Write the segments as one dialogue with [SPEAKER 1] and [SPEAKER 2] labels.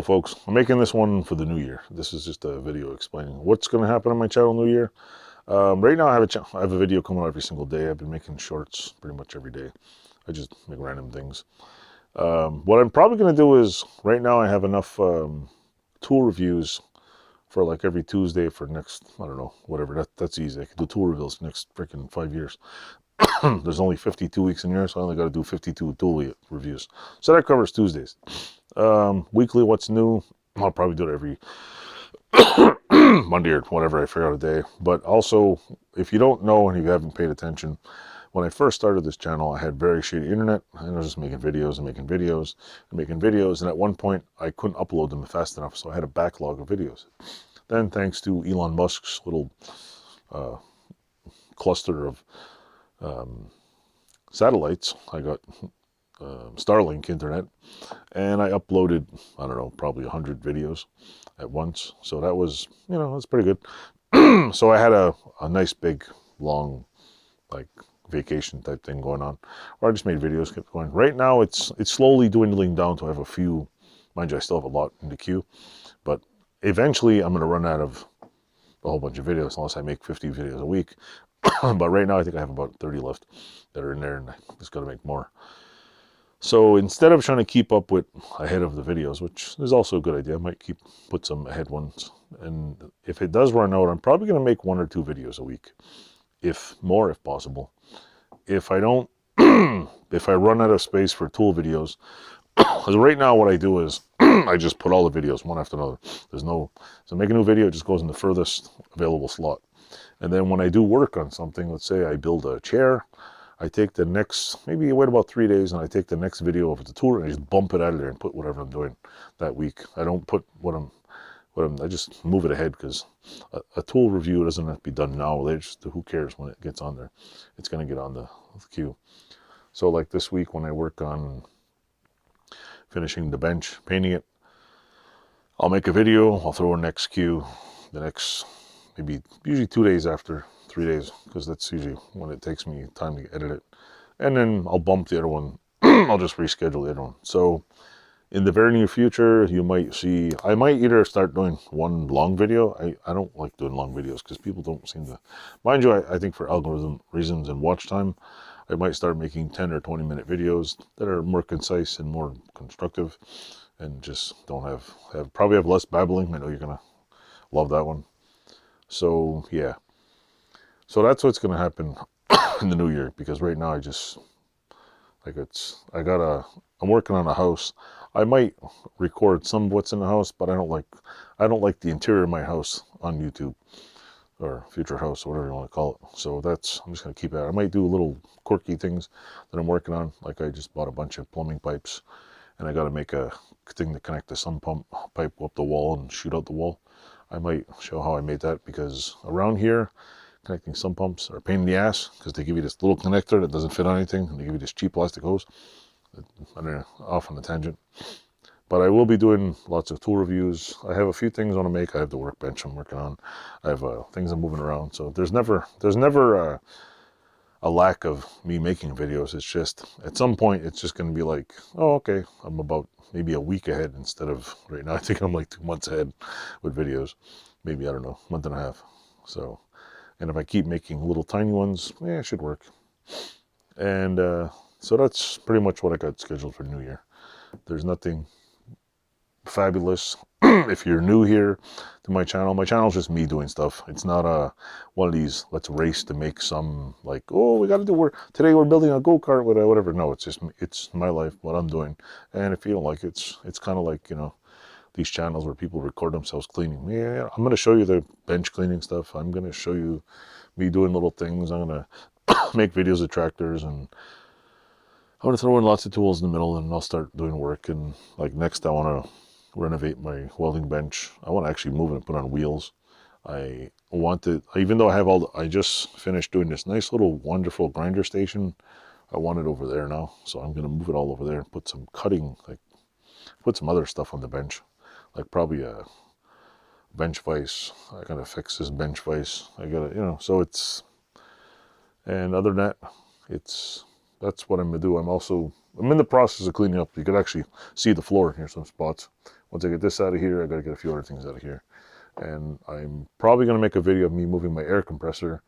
[SPEAKER 1] folks, I'm making this one for the new year. This is just a video explaining what's going to happen on my channel new year. Right now I have a video coming out every single day. I've been making shorts pretty much every day. I just make random things. What I'm probably going to do is, right now I have enough tool reviews for like every Tuesday for next, I don't know, whatever. That's easy. I can do tool reviews next freaking 5 years. There's only 52 weeks in a year, so I only got to do 52 tool reviews. So that covers Tuesdays. Weekly, what's new? I'll probably do it every Monday or whatever I figure out a day. But also, if you don't know and you haven't paid attention, when I first started this channel, I had very shitty internet, and I was just making videos and making videos and making videos. And at one point, I couldn't upload them fast enough, so I had a backlog of videos. Then, thanks to Elon Musk's little cluster of satellites, I got Starlink internet, and I uploaded, I don't know, probably 100 videos at once. So that was, that's pretty good. So I had a nice big long like vacation type thing going on, where I just made videos, kept going. Right now it's slowly dwindling down to I have a few. Mind you, I still have a lot in the queue, but eventually I'm going to run out of a whole bunch of videos unless I make 50 videos a week. But right now I think I have about 30 left that are in there, and I just got to make more. So instead of trying to keep up with ahead of the videos, which is also a good idea, I might put some ahead ones. And if it does run out, I'm probably going to make 1 or 2 videos a week, if more, if possible. If I don't, if I run out of space for tool videos, because right now what I do is I just put all the videos one after another. So make a new video, it just goes in the furthest available slot. And then when I do work on something, let's say I build a chair, I take the next, maybe wait about 3 days, and I take the next video over the tool and I just bump it out of there and put whatever I'm doing that week. I don't put I just move it ahead, because a tool review doesn't have to be done now. Who cares when it gets on there? It's going to get on the queue. So like this week when I work on finishing the bench, painting it, I'll make a video, I'll throw a next queue, the next, usually 2 days after, 3 days, because that's usually when it takes me time to edit it. And then I'll bump the other one. I'll just reschedule the other one. So in the very near future, you might see, I might either start doing one long video. I don't like doing long videos because people don't seem to, mind you, I think for algorithm reasons and watch time, I might start making 10 or 20 minute videos that are more concise and more constructive, and just don't probably have less babbling. I know you're going to love that one. So yeah, so that's what's going to happen in the new year, because right now I'm working on a house. I might record some of what's in the house, but I don't like the interior of my house on YouTube, or future house, or whatever you want to call it. So I'm just going to keep it. I might do little quirky things that I'm working on. Like I just bought a bunch of plumbing pipes, and I got to make a thing to connect the sump pump pipe up the wall and shoot out the wall. I might show how I made that, because around here, connecting sump pumps are a pain in the ass, because they give you this little connector that doesn't fit on anything, and they give you this cheap plastic hose. I don't know, off on the tangent. But I will be doing lots of tool reviews. I have a few things I want to make. I have the workbench I'm working on. I have things I'm moving around. So there's never a lack of me making videos. It's just at some point it's just going to be like, oh, okay, I'm about maybe a week ahead instead of right now. I think I'm like 2 months ahead with videos. Maybe, I don't know, month and a half. So, and if I keep making little tiny ones, it should work. And so that's pretty much what I got scheduled for New Year. There's nothing fabulous. If you're new here to my channel is just me doing stuff. It's not one of these let's race to make some, like, oh, we got to do today we're building a go-kart with whatever. No, it's my life, what I'm doing. And if you don't like it, it's kind of like, these channels where people record themselves cleaning. Yeah, I'm going to show you the bench cleaning stuff. I'm going to show you me doing little things. I'm going to make videos of tractors, and I want to throw in lots of tools in the middle, and I'll start doing work. And like next, I want to renovate my welding bench. I want to actually move it and put on wheels. I want to, even though I just finished doing this nice little wonderful grinder station. I want it over there now, so I'm going to move it all over there and put some put some other stuff on the bench, like probably a bench vise. I gotta fix this bench vise. I gotta, so it's, and other than that, that's what I'm gonna do. I'm in the process of cleaning up. You could actually see the floor. Here's some spots Once I get this out of here, I got to get a few other things out of here. And I'm probably going to make a video of me moving my air compressor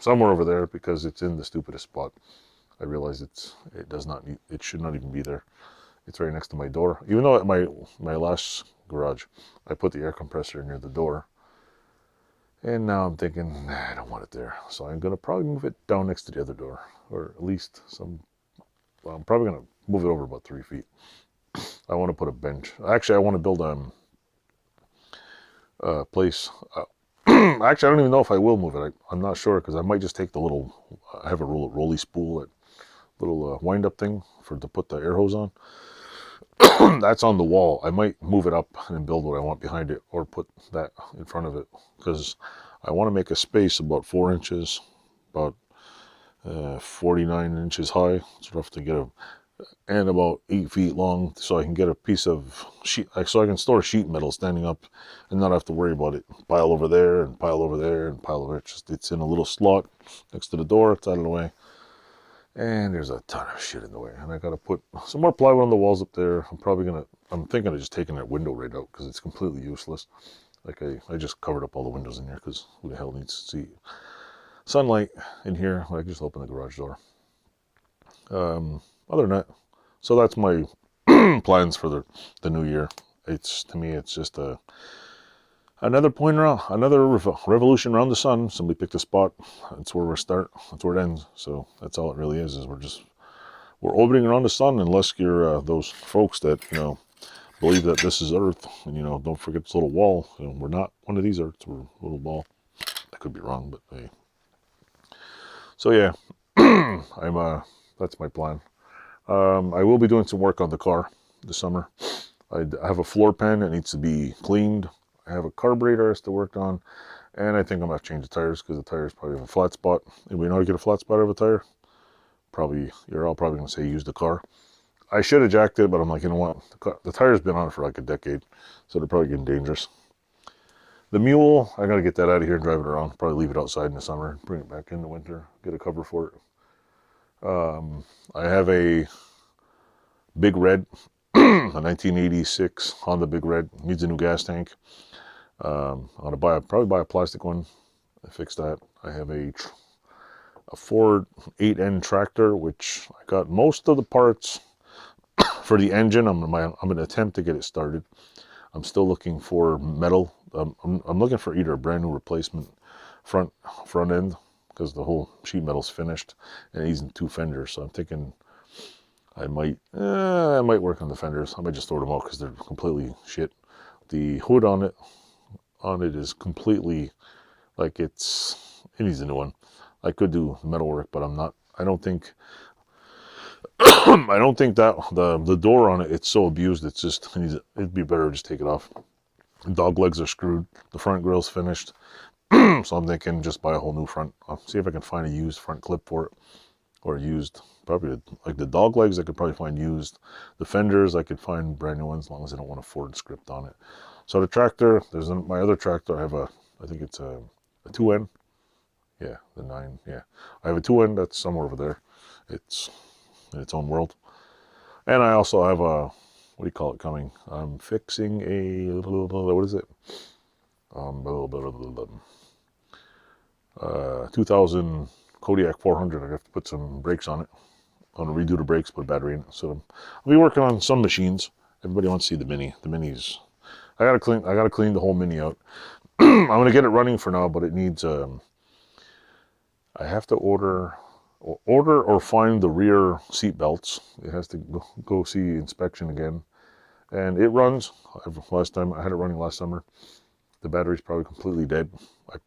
[SPEAKER 1] somewhere over there because it's in the stupidest spot. I realize it should not even be there. It's right next to my door. Even though at my last garage, I put the air compressor near the door. And now I'm thinking, nah, I don't want it there. So I'm going to probably move it down next to the other door. Or at least well, I'm probably going to move it over about 3 feet. I want to put a bench. Actually, I want to build a place. Actually, I don't even know if I will move it. I'm not sure because I might just take the little, I have a rolly spool, that little wind-up thing to put the air hose on. That's on the wall. I might move it up and build what I want behind it, or put that in front of it, because I want to make a space about 4 inches, about 49 inches high. It's rough to get and about 8 feet long, so I can get a piece of sheet, so I can store sheet metal standing up and not have to worry about it. Pile over there and pile over there and pile over. It's in a little slot next to the door. It's out of the way. And there's a ton of shit in the way. And I got to put some more plywood on the walls up there. I'm thinking of just taking that window right out because it's completely useless. Like I just covered up all the windows in here because who the hell needs to see sunlight in here? I just open the garage door. Other than that, so that's my plans for the new year. To me, it's just another point around, another revolution around the sun. Somebody picked a spot. That's where we start. That's where it ends. So that's all it really is we're orbiting around the sun, unless you're those folks that, believe that this is Earth. And, don't forget this little wall. We're not one of these Earths. We're a little ball. I could be wrong, but hey. So yeah, that's my plan. I will be doing some work on the car this summer. I have a floor pan that needs to be cleaned. I have a carburetor I have to work on, and I think I'm going to change the tires because the tires probably have a flat spot. Anybody know how to get a flat spot out of a tire? You're all probably going to say use the car. I should have jacked it, but I'm like, you know what? The tire's been on it for like a decade, so they're probably getting dangerous. The mule, I got to get that out of here and drive it around. Probably leave it outside in the summer, bring it back in the winter, get a cover for it. I have a Big Red, a 1986 Honda Big Red. Needs a new gas tank. I'm gonna probably buy a plastic one. I fixed that. I have a Ford 8N tractor, which I got most of the parts for the engine. I'm gonna attempt to get it started. I'm still looking for metal. I'm looking for either a brand new replacement front end, because the whole sheet metal's finished and it needs 2 fenders. So I'm thinking I might work on the fenders. I might just throw them out because they're completely shit. The hood on it is completely, like, it needs a new one. I could do metal work, but I don't think that the door on it's so abused. It'd be better to just take it off. The dog legs are screwed. The front grill's finished. So I'm thinking just buy a whole new front. I'll see if I can find a used front clip for it, or used, probably like the dog legs I could probably find used. The fenders I could find brand new ones, as long as I don't want a Ford script on it. So the tractor, my other tractor, I think it's a 2N. Yeah, the 9, yeah. I have a 2N that's somewhere over there. It's in its own world. And I also have what do you call it coming? I'm fixing what is it? 2000 Kodiak 400. I have to put some brakes on it. I'm going to redo the brakes, put a battery in it. So I'll be working on some machines. Everybody wants to see the Mini. The Mini's, I gotta clean the whole Mini out. I'm going to get it running for now, but it needs, I have to order or find the rear seat belts. It has to go see inspection again. And it runs. I had it running last summer. The battery's probably completely dead.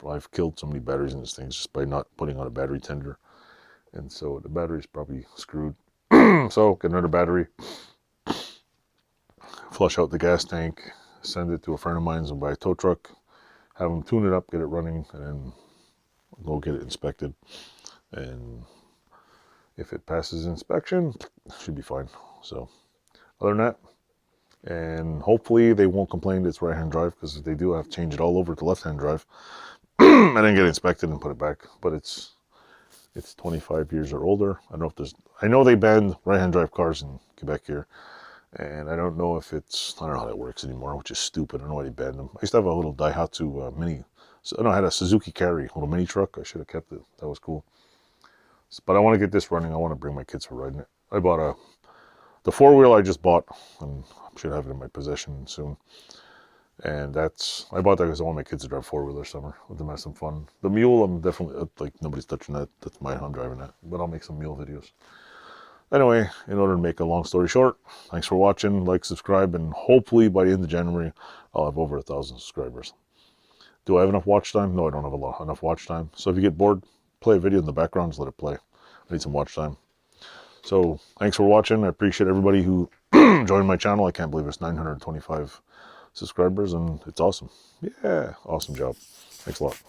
[SPEAKER 1] I've killed so many batteries in this thing just by not putting on a battery tender. And so the battery's probably screwed. So get another battery, flush out the gas tank, send it to a friend of mine's and buy a tow truck, have them tune it up, get it running, and then go get it inspected. And if it passes inspection, it should be fine. So other than that, and hopefully they won't complain that it's right-hand drive, because if they do, I have to change it all over to left-hand drive and then get it inspected and put it back. But it's 25 years or older. I know they banned right-hand drive cars in Quebec here. And I don't know if it's, I don't know how that works anymore, which is stupid. I don't know why they banned them. I used to have a little Daihatsu mini, so, no, I had a Suzuki Carry, a little mini truck. I should have kept it. That was cool. But I want to get this running. I want to bring my kids for riding it. I bought the four-wheel I just bought, and I should have it in my possession soon. And I bought that because I want my kids to drive four-wheeler summer. Let them have some fun. The mule, I'm definitely, like, nobody's touching that. That's mine, I'm driving that. But I'll make some mule videos. Anyway, in order to make a long story short, thanks for watching, like, subscribe, and hopefully by the end of January, I'll have over 1,000 subscribers. Do I have enough watch time? No, I don't have enough watch time. So if you get bored, play a video in the background, just let it play. I need some watch time. So thanks for watching. I appreciate everybody who joined my channel. I can't believe it's 925 subscribers, and it's awesome. Yeah, awesome job. Thanks a lot.